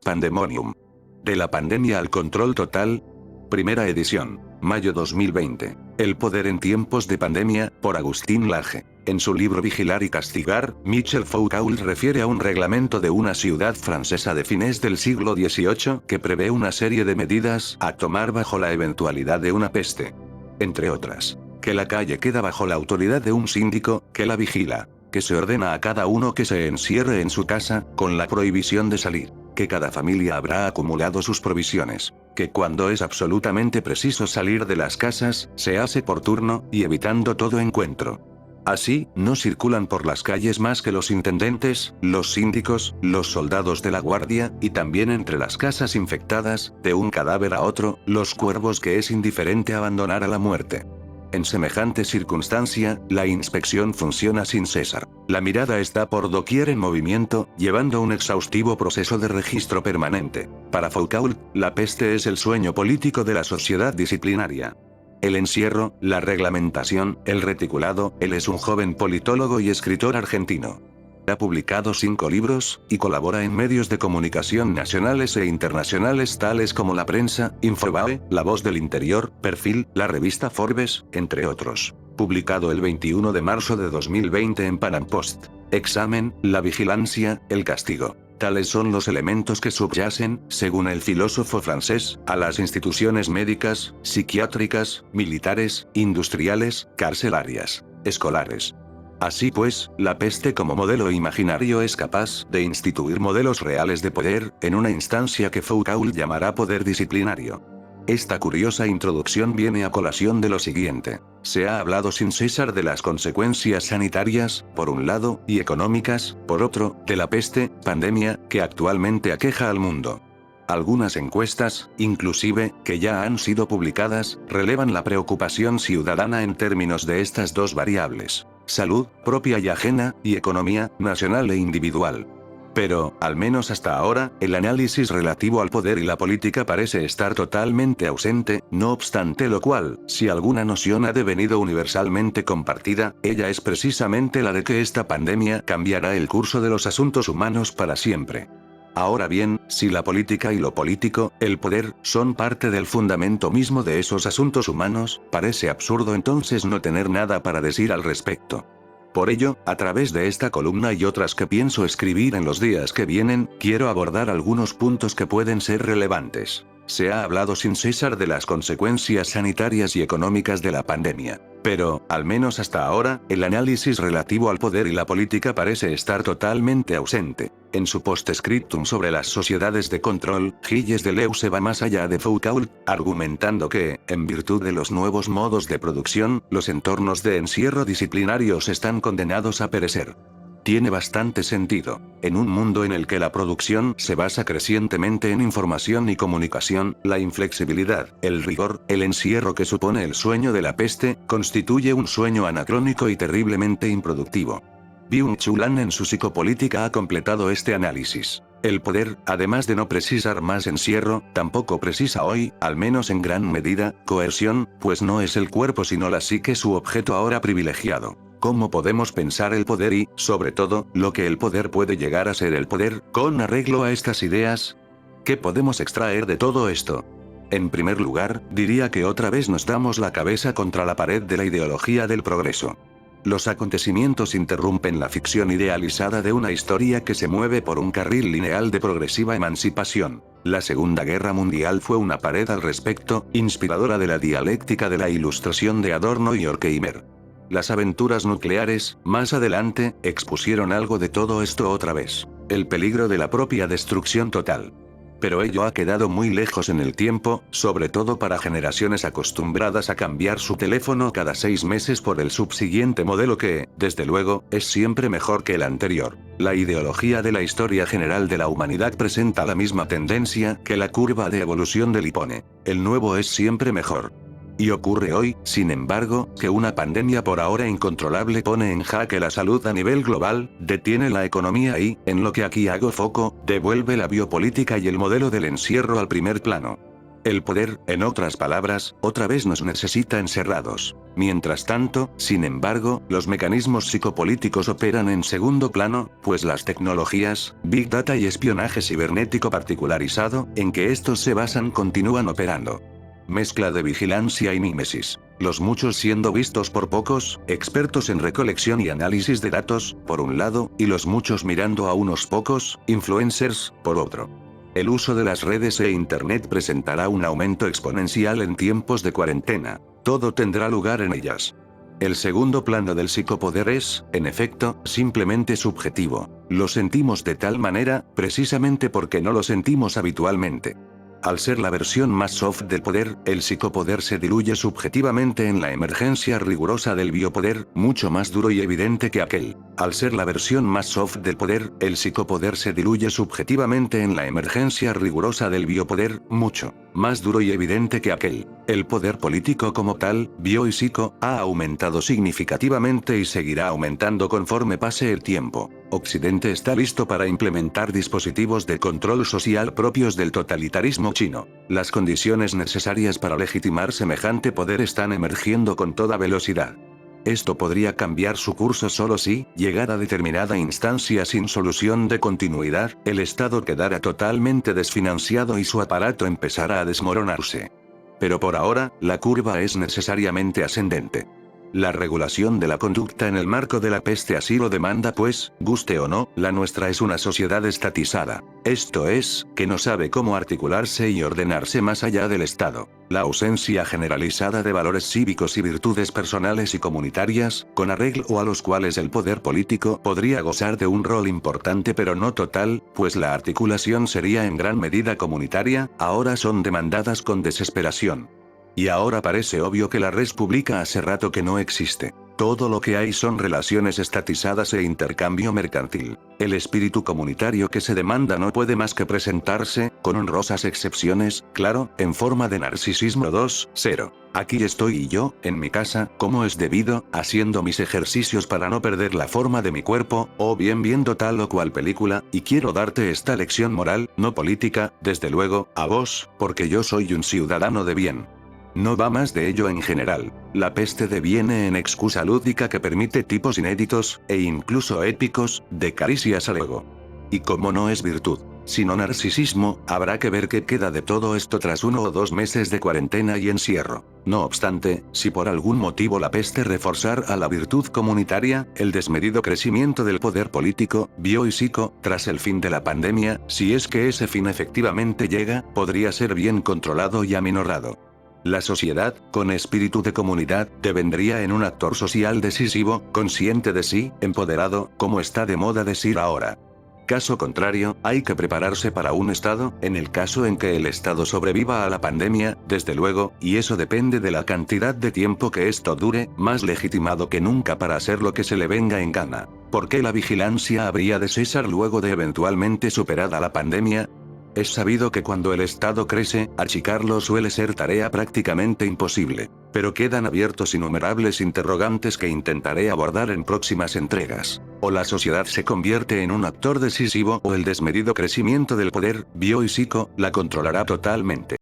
Pandemonium. De la pandemia al control total. Primera edición. Mayo 2020. El poder en tiempos de pandemia, por Agustín Laje. En su libro Vigilar y Castigar, Michel Foucault refiere a un reglamento de una ciudad francesa de fines del siglo XVIII que prevé una serie de medidas a tomar bajo la eventualidad de una peste. Entre otras, que la calle queda bajo la autoridad de un síndico, que la vigila, que se ordena a cada uno que se encierre en su casa, con la prohibición de salir, que cada familia habrá acumulado sus provisiones, que cuando es absolutamente preciso salir de las casas, se hace por turno, y evitando todo encuentro. Así, no circulan por las calles más que los intendentes, los síndicos, los soldados de la guardia, y también entre las casas infectadas, de un cadáver a otro, los cuervos que es indiferente abandonar a la muerte. En semejante circunstancia, la inspección funciona sin cesar. La mirada está por doquier en movimiento, llevando un exhaustivo proceso de registro permanente. Para Foucault, la peste es el sueño político de la sociedad disciplinaria. El encierro, la reglamentación, el reticulado. Él es un joven politólogo y escritor argentino. Ha publicado 5 libros, y colabora en medios de comunicación nacionales e internacionales tales como La Prensa, Infobae, La Voz del Interior, Perfil, la revista Forbes, entre otros. Publicado el 21 de marzo de 2020 en Panam Post. Examen, la vigilancia, el castigo. Tales son los elementos que subyacen, según el filósofo francés, a las instituciones médicas, psiquiátricas, militares, industriales, carcelarias, escolares. Así pues, la peste como modelo imaginario es capaz de instituir modelos reales de poder, en una instancia que Foucault llamará poder disciplinario. Esta curiosa introducción viene a colación de lo siguiente. Se ha hablado sin cesar de las consecuencias sanitarias, por un lado, y económicas, por otro, de la peste, pandemia, que actualmente aqueja al mundo. Algunas encuestas, inclusive, que ya han sido publicadas, relevan la preocupación ciudadana en términos de estas dos variables: salud, propia y ajena, y economía, nacional e individual. Pero, al menos hasta ahora, el análisis relativo al poder y la política parece estar totalmente ausente, no obstante lo cual, si alguna noción ha devenido universalmente compartida, ella es precisamente la de que esta pandemia cambiará el curso de los asuntos humanos para siempre. Ahora bien, si la política y lo político, el poder, son parte del fundamento mismo de esos asuntos humanos, parece absurdo entonces no tener nada para decir al respecto. Por ello, a través de esta columna y otras que pienso escribir en los días que vienen, quiero abordar algunos puntos que pueden ser relevantes. Se ha hablado sin cesar de las consecuencias sanitarias y económicas de la pandemia. Pero, al menos hasta ahora, el análisis relativo al poder y la política parece estar totalmente ausente. En su postscriptum sobre las sociedades de control, Gilles Deleuze va más allá de Foucault, argumentando que, en virtud de los nuevos modos de producción, los entornos de encierro disciplinarios están condenados a perecer. Tiene bastante sentido. En un mundo en el que la producción se basa crecientemente en información y comunicación, la inflexibilidad, el rigor, el encierro que supone el sueño de la peste, constituye un sueño anacrónico y terriblemente improductivo. Byung-Chul Han en su psicopolítica ha completado este análisis. El poder, además de no precisar más encierro, tampoco precisa hoy, al menos en gran medida, coerción, pues no es el cuerpo sino la psique su objeto ahora privilegiado. ¿Cómo podemos pensar el poder y, sobre todo, lo que el poder puede llegar a ser el poder, con arreglo a estas ideas? ¿Qué podemos extraer de todo esto? En primer lugar, diría que otra vez nos damos la cabeza contra la pared de la ideología del progreso. Los acontecimientos interrumpen la ficción idealizada de una historia que se mueve por un carril lineal de progresiva emancipación. La Segunda Guerra Mundial fue una pared al respecto, inspiradora de la dialéctica de la Ilustración de Adorno y Horkheimer. Las aventuras nucleares, más adelante, expusieron algo de todo esto otra vez. El peligro de la propia destrucción total. Pero ello ha quedado muy lejos en el tiempo, sobre todo para generaciones acostumbradas a cambiar su teléfono cada 6 meses por el subsiguiente modelo que, desde luego, es siempre mejor que el anterior. La ideología de la historia general de la humanidad presenta la misma tendencia que la curva de evolución del Lipone. El nuevo es siempre mejor. Y ocurre hoy, sin embargo, que una pandemia por ahora incontrolable pone en jaque la salud a nivel global, detiene la economía y, en lo que aquí hago foco, devuelve la biopolítica y el modelo del encierro al primer plano. El poder, en otras palabras, otra vez nos necesita encerrados. Mientras tanto, sin embargo, los mecanismos psicopolíticos operan en segundo plano, pues las tecnologías, Big Data y espionaje cibernético particularizado, en que estos se basan continúan operando. Mezcla de vigilancia y mímesis. Los muchos siendo vistos por pocos, expertos en recolección y análisis de datos, por un lado, y los muchos mirando a unos pocos, influencers, por otro. El uso de las redes e Internet presentará un aumento exponencial en tiempos de cuarentena. Todo tendrá lugar en ellas. El segundo plano del psicopoder es, en efecto, simplemente subjetivo. Lo sentimos de tal manera, precisamente porque no lo sentimos habitualmente. Al ser la versión más soft del poder, el psicopoder se diluye subjetivamente en la emergencia rigurosa del biopoder, mucho más duro y evidente que aquel. Al ser la versión más soft del poder, el psicopoder se diluye subjetivamente en la emergencia rigurosa del biopoder, mucho más duro y evidente que aquel. El poder político como tal, bio y psico, ha aumentado significativamente y seguirá aumentando conforme pase el tiempo. Occidente está listo para implementar dispositivos de control social propios del totalitarismo chino. Las condiciones necesarias para legitimar semejante poder están emergiendo con toda velocidad. Esto podría cambiar su curso solo si, llegada a determinada instancia sin solución de continuidad, el Estado quedara totalmente desfinanciado y su aparato empezara a desmoronarse. Pero por ahora, la curva es necesariamente ascendente. La regulación de la conducta en el marco de la peste así lo demanda pues, guste o no, la nuestra es una sociedad estatizada. Esto es, que no sabe cómo articularse y ordenarse más allá del Estado. La ausencia generalizada de valores cívicos y virtudes personales y comunitarias, con arreglo a los cuales el poder político podría gozar de un rol importante pero no total, pues la articulación sería en gran medida comunitaria, ahora son demandadas con desesperación. Y ahora parece obvio que la res pública hace rato que no existe. Todo lo que hay son relaciones estatizadas e intercambio mercantil. El espíritu comunitario que se demanda no puede más que presentarse, con honrosas excepciones, claro, en forma de narcisismo 2.0. Aquí estoy y yo, en mi casa, como es debido, haciendo mis ejercicios para no perder la forma de mi cuerpo, o bien viendo tal o cual película, y quiero darte esta lección moral, no política, desde luego, a vos, porque yo soy un ciudadano de bien. No va más de ello en general. La peste deviene en excusa lúdica que permite tipos inéditos, e incluso épicos, de caricias al ego. Y como no es virtud, sino narcisismo, habrá que ver qué queda de todo esto tras 1 o 2 meses de cuarentena y encierro. No obstante, si por algún motivo la peste reforzar a la virtud comunitaria, el desmedido crecimiento del poder político, bio y psico, tras el fin de la pandemia, si es que ese fin efectivamente llega, podría ser bien controlado y aminorado. La sociedad, con espíritu de comunidad, devendría en un actor social decisivo, consciente de sí, empoderado, como está de moda decir ahora. Caso contrario, hay que prepararse para un estado, en el caso en que el estado sobreviva a la pandemia, desde luego, y eso depende de la cantidad de tiempo que esto dure, más legitimado que nunca para hacer lo que se le venga en gana. ¿Por qué la vigilancia habría de cesar luego de eventualmente superada la pandemia? Es sabido que cuando el Estado crece, achicarlo suele ser tarea prácticamente imposible. Pero quedan abiertos innumerables interrogantes que intentaré abordar en próximas entregas. O la sociedad se convierte en un actor decisivo o el desmedido crecimiento del poder, bio y psico, la controlará totalmente.